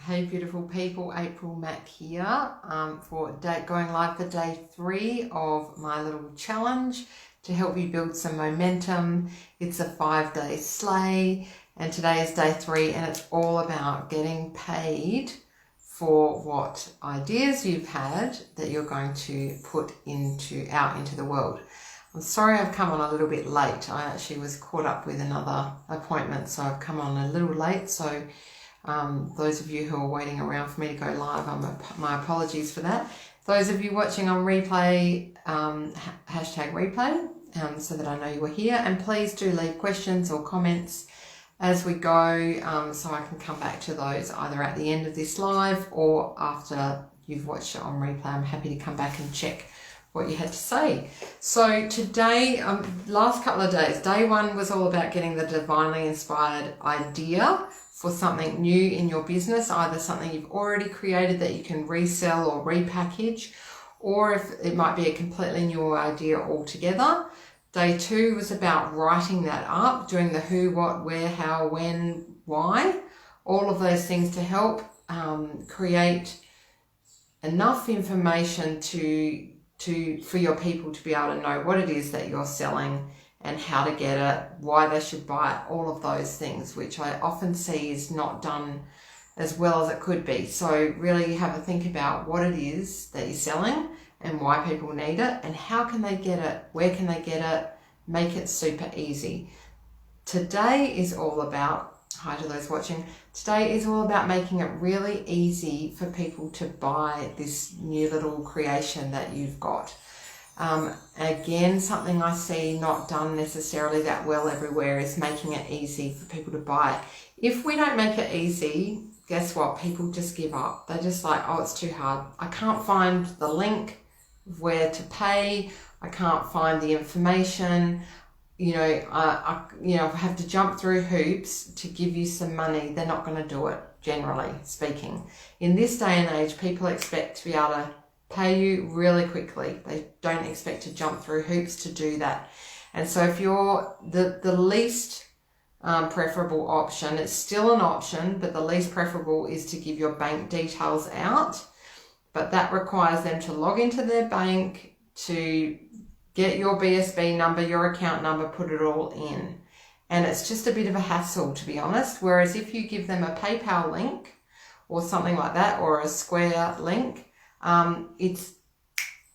Hey beautiful people, April Mac here going live for day 3 of my little challenge to help you build some momentum. It's a 5-day slay and today is day 3 and it's all about getting paid for what ideas you've had that you're going to put out into the world. I'm sorry I've come on a little bit late. I actually was caught up with another appointment, so I've come on a little late. So those of you who are waiting around for me to go live, my apologies for that. Those of you watching on replay, hashtag replay, so that I know you were here. And please do leave questions or comments as we go, so I can come back to those either at the end of this live or after you've watched it on replay. I'm happy to come back and check what you had to say. So today, last couple of days, day 1 was all about getting the divinely inspired idea for something new in your business, either something you've already created that you can resell or repackage, or if it might be a completely new idea altogether. Day 2 was about writing that up, doing the who, what, where, how, when, why, all of those things to help create enough information for your people to be able to know what it is that you're selling and how to get it, why they should buy it, all of those things, which I often see is not done as well as it could be. So really have a think about what it is that you're selling and why people need it and how can they get it, where can they get it, make it super easy. Today is all about, hi to those watching, today is all about making it really easy for people to buy this new little creation that you've got. Again, something I see not done necessarily that well everywhere is making it easy for people to buy it. If we don't make it easy, guess what? People just give up. They're just like, oh, it's too hard. I can't find the link of where to pay. I can't find the information. I have to jump through hoops to give you some money. They're not going to do it, generally speaking. In this day and age, people expect to be able to pay you really quickly. They don't expect to jump through hoops to do that. And so if you're the least preferable option, it's still an option, but the least preferable is to give your bank details out. But that requires them to log into their bank, to get your BSB number, your account number, put it all in. And it's just a bit of a hassle, to be honest. Whereas if you give them a PayPal link or something like that, or a Square link, it's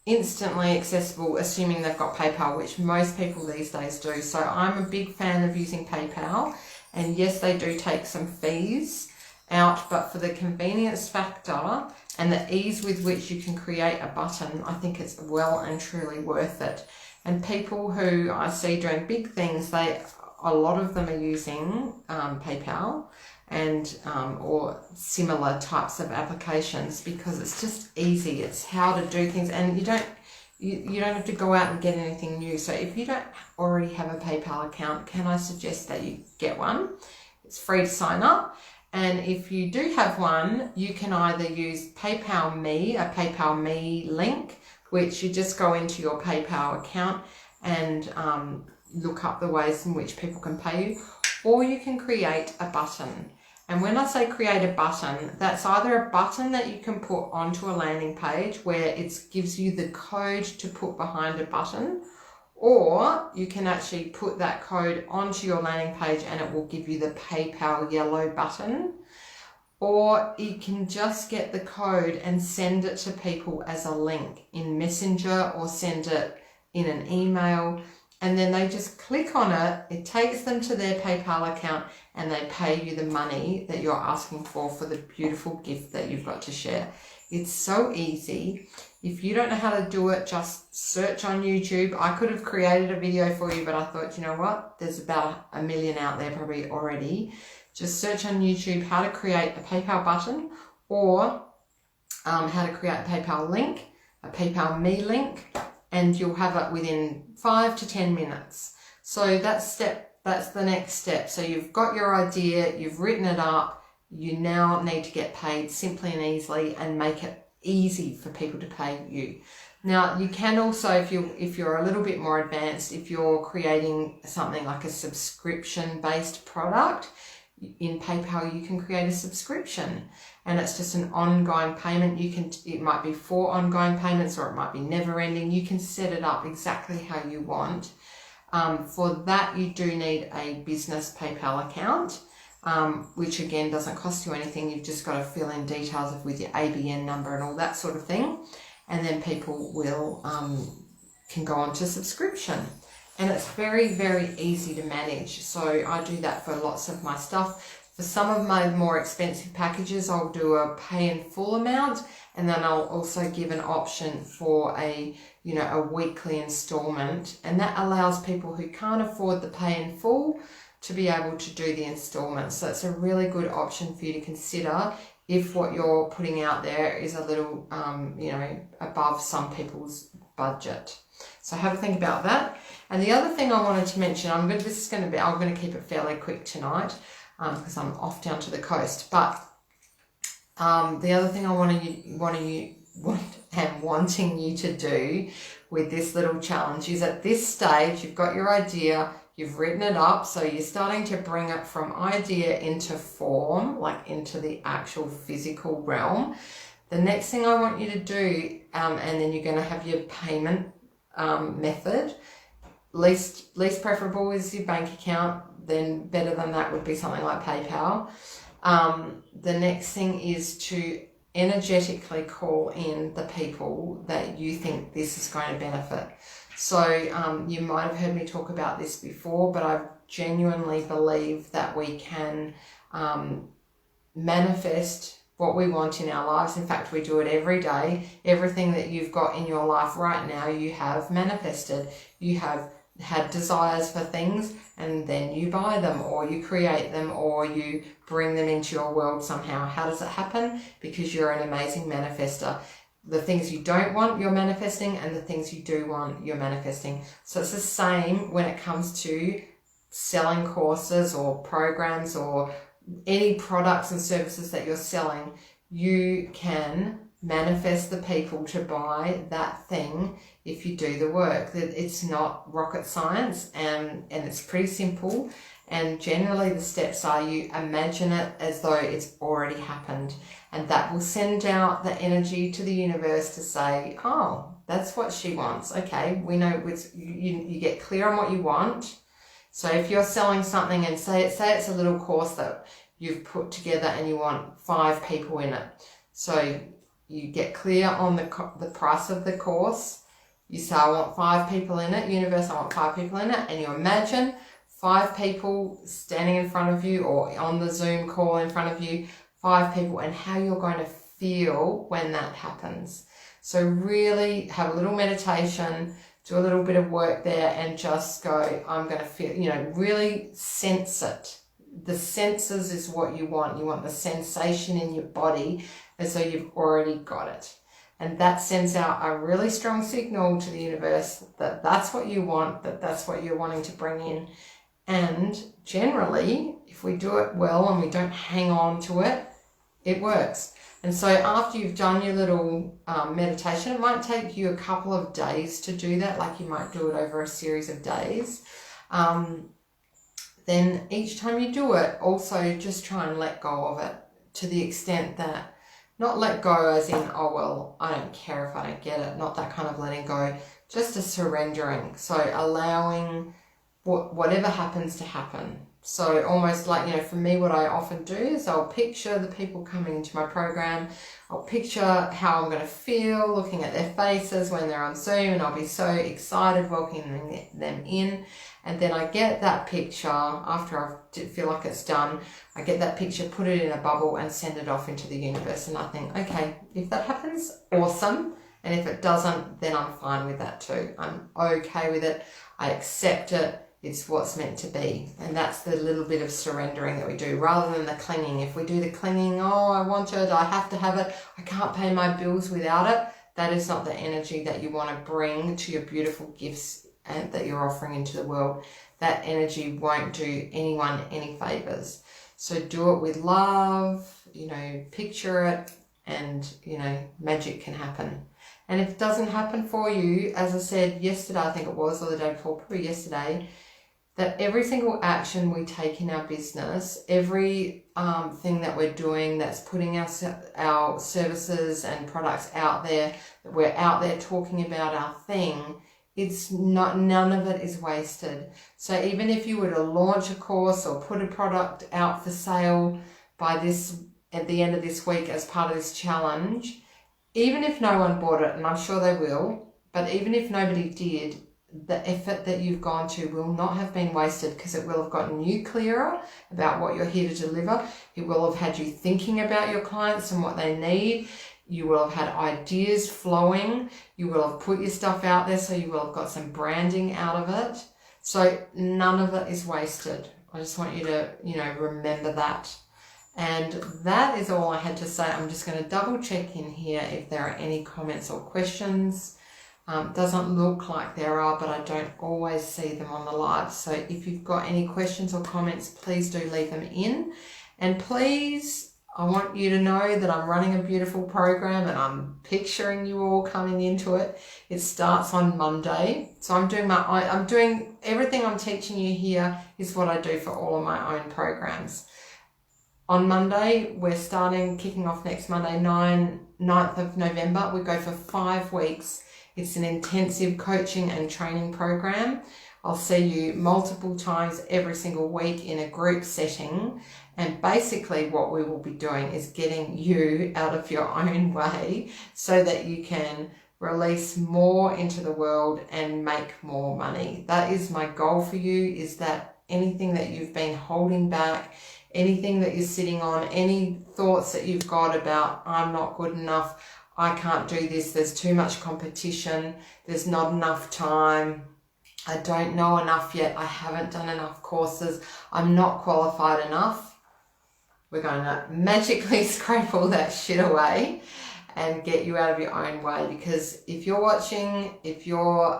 instantly accessible, assuming they've got PayPal, which most people these days do. So I'm a big fan of using PayPal, and yes, they do take some fees out, but for the convenience factor and the ease with which you can create a button, I think it's well and truly worth it. And people who I see doing big things, a lot of them are using PayPal and or similar types of applications because it's just easy. It's how to do things, and you don't have to go out and get anything new. So if you don't already have a PayPal account, can I suggest that you get one? It's free to sign up. And if you do have one, you can either use PayPal Me, a PayPal Me link, which you just go into your PayPal account and look up the ways in which people can pay you, or you can create a button. And when I say create a button, that's either a button that you can put onto a landing page where it gives you the code to put behind a button, or you can actually put that code onto your landing page and it will give you the PayPal yellow button. Or you can just get the code and send it to people as a link in Messenger or send it in an email. And then they just click on it, it takes them to their PayPal account and they pay you the money that you're asking for the beautiful gift that you've got to share. It's so easy. If you don't know how to do it, just search on YouTube. I could have created a video for you, but I thought, you know what? There's about 1 million out there probably already. Just search on YouTube how to create a PayPal button or how to create a PayPal link, a PayPal Me link, and you'll have it within 5 to 10 minutes. So that's the next step. So you've got your idea, you've written it up, you now need to get paid simply and easily and make it easy for people to pay you. Now you can also, if you're a little bit more advanced, if you're creating something like a subscription based product, in PayPal you can create a subscription, and it's just an ongoing payment. It might be 4 ongoing payments, or it might be never ending. You can set it up exactly how you want. For that, you do need a business PayPal account, which again doesn't cost you anything. You've just got to fill in details with your ABN number and all that sort of thing, and then people will can go on to subscription. And it's very, very easy to manage. So I do that for lots of my stuff. For some of my more expensive packages, I'll do a pay in full amount, and then I'll also give an option for a weekly installment, and that allows people who can't afford the pay in full to be able to do the installments. So it's a really good option for you to consider if what you're putting out there is a little, above some people's budget. So have a think about that. And the other thing I wanted to mention, I'm going to keep it fairly quick tonight because I'm off down to the coast. But the other thing I am wanting you to do with this little challenge is, at this stage, you've got your idea, you've written it up, so you're starting to bring it from idea into form, like into the actual physical realm. The next thing I want you to do, and then you're going to have your payment method. Least preferable is your bank account. Then better than that would be something like PayPal. The next thing is to energetically call in the people that you think this is going to benefit. So you might have heard me talk about this before, but I genuinely believe that we can manifest what we want in our lives. In fact, we do it every day. Everything that you've got in your life right now, you have manifested. You have had desires for things, and then you buy them, or you create them, or you bring them into your world somehow. How does it happen? Because you're an amazing manifester. The things you don't want, you're manifesting, and the things you do want, you're manifesting. So it's the same when it comes to selling courses or programs or any products and services that you're selling. You can manifest the people to buy that thing if you do the work. It's not rocket science, and it's pretty simple. And generally the steps are, you imagine it as though it's already happened, and that will send out the energy to the universe to say, oh, that's what she wants. Okay, we know you get clear on what you want. So if you're selling something, and say it's a little course that you've put together and you want 5 people in it. So you get clear on the price of the course. You say, I want 5 people in it. Universe, I want 5 people in it. And you imagine 5 people standing in front of you, or on the Zoom call in front of you, 5 people, and how you're going to feel when that happens. So really have a little meditation, do a little bit of work there, and just go, I'm going to feel, really sense it. The senses is what you want. You want the sensation in your body as though you've already got it. And that sends out a really strong signal to the universe that that's what you want, that's what you're wanting to bring in. And generally, if we do it well and we don't hang on to it, it works. And so after you've done your little meditation, it might take you a couple of days to do that, like you might do it over a series of days. Then each time you do it, also just try and let go of it, to the extent that, not let go as in, oh, well, I don't care if I don't get it, not that kind of letting go, just a surrendering. So allowing whatever happens to happen. So almost like, for me, what I often do is I'll picture the people coming into my program. I'll picture how I'm going to feel looking at their faces when they're on Zoom, and I'll be so excited welcoming them in. And then I get that picture, after I feel like it's done, I get that picture, put it in a bubble and send it off into the universe. And I think, okay, if that happens, awesome. And if it doesn't, then I'm fine with that too. I'm okay with it. I accept it. It's what's meant to be. And that's the little bit of surrendering that we do, rather than the clinging. If we do the clinging, oh, I want it, I have to have it, I can't pay my bills without it, that is not the energy that you want to bring to your beautiful gifts and that you're offering into the world. That energy won't do anyone any favors. So do it with love, picture it, and, magic can happen. And if it doesn't happen for you, as I said yesterday, I think it was, or the day before, probably yesterday, that every single action we take in our business, every thing that we're doing that's putting our services and products out there, that we're out there talking about our thing, none of it is wasted. So even if you were to launch a course or put a product out for sale at the end of this week as part of this challenge, even if no one bought it, and I'm sure they will, but even if nobody did, the effort that you've gone to will not have been wasted, because it will have gotten you clearer about what you're here to deliver. It will have had you thinking about your clients and what they need. You will have had ideas flowing. You will have put your stuff out there, so you will have got some branding out of it. So none of it is wasted. I just want you to, remember that. And that is all I had to say. I'm just going to double check in here if there are any comments or questions. Doesn't look like there are, but I don't always see them on the live. So if you've got any questions or comments, please do leave them in. And please, I want you to know that I'm running a beautiful program and I'm picturing you all coming into it. It starts on Monday. So I'm doing everything I'm teaching you here is what I do for all of my own programs. On Monday, we're kicking off next Monday, 9th of November. We go for 5 weeks. It's an intensive coaching and training program. I'll see you multiple times every single week in a group setting. And basically what we will be doing is getting you out of your own way so that you can release more into the world and make more money. That is my goal for you, is that anything that you've been holding back, anything that you're sitting on, any thoughts that you've got about, I'm not good enough, I can't do this, there's too much competition, there's not enough time, I don't know enough yet, I haven't done enough courses, I'm not qualified enough. We're going to magically scrape all that shit away and get you out of your own way. Because if you're watching, if you're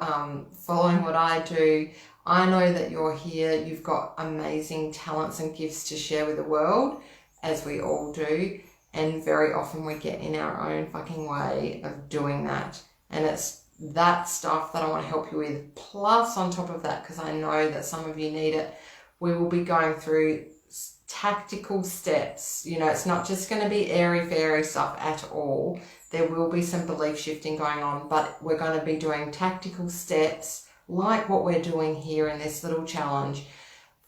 following what I do, I know that you're here, you've got amazing talents and gifts to share with the world, as we all do. And very often we get in our own fucking way of doing that. And it's that stuff that I want to help you with. Plus, on top of that, because I know that some of you need it, we will be going through tactical steps. It's not just going to be airy-fairy stuff at all. There will be some belief shifting going on, but we're going to be doing tactical steps like what we're doing here in this little challenge.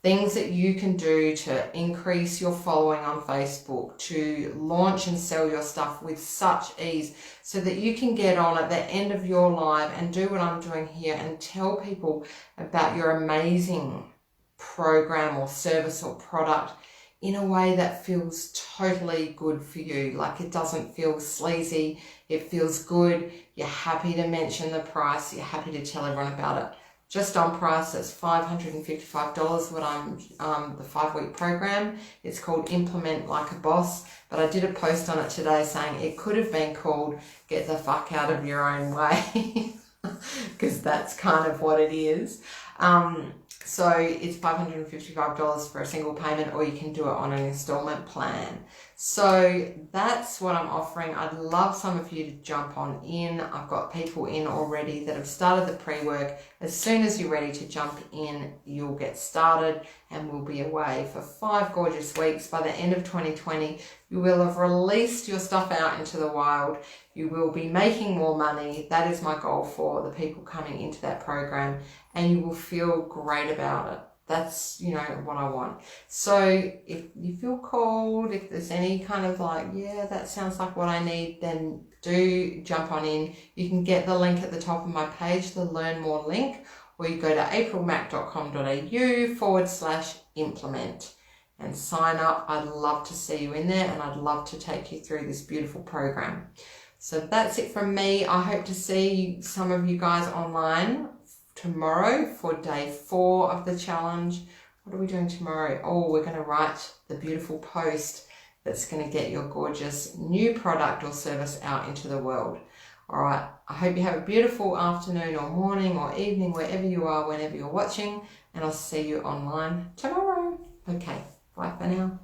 Things that you can do to increase your following on Facebook, to launch and sell your stuff with such ease, so that you can get on at the end of your live and do what I'm doing here and tell people about your amazing program or service or product in a way that feels totally good for you. Like, it doesn't feel sleazy, it feels good, you're happy to mention the price, you're happy to tell everyone about it. Just on price, it's $555 what I'm the 5-week program. It's called Implement Like a Boss, but I did a post on it today saying it could have been called Get the Fuck Out of Your Own Way, because that's kind of what it is. So it's $555 for a single payment, or you can do it on an installment plan. So that's what I'm offering. I'd love some of you to jump on in. I've got people in already that have started the pre-work. As soon as you're ready to jump in, you'll get started, and we'll be away for 5 gorgeous weeks. By the end of 2020, you will have released your stuff out into the wild. You will be making more money. That is my goal for the people coming into that program, and you will feel great about it. That's, what I want. So if you feel called, if there's any kind of like, yeah, that sounds like what I need, then do jump on in. You can get the link at the top of my page, the Learn More link, or you go to aprilmac.com.au/implement and sign up. I'd love to see you in there, and I'd love to take you through this beautiful program. So that's it from me. I hope to see some of you guys online tomorrow for day 4 of the challenge. What are we doing tomorrow? Oh, we're going to write the beautiful post that's going to get your gorgeous new product or service out into the world. All right. I hope you have a beautiful afternoon or morning or evening, wherever you are, whenever you're watching, and I'll see you online tomorrow. Okay. Bye for now.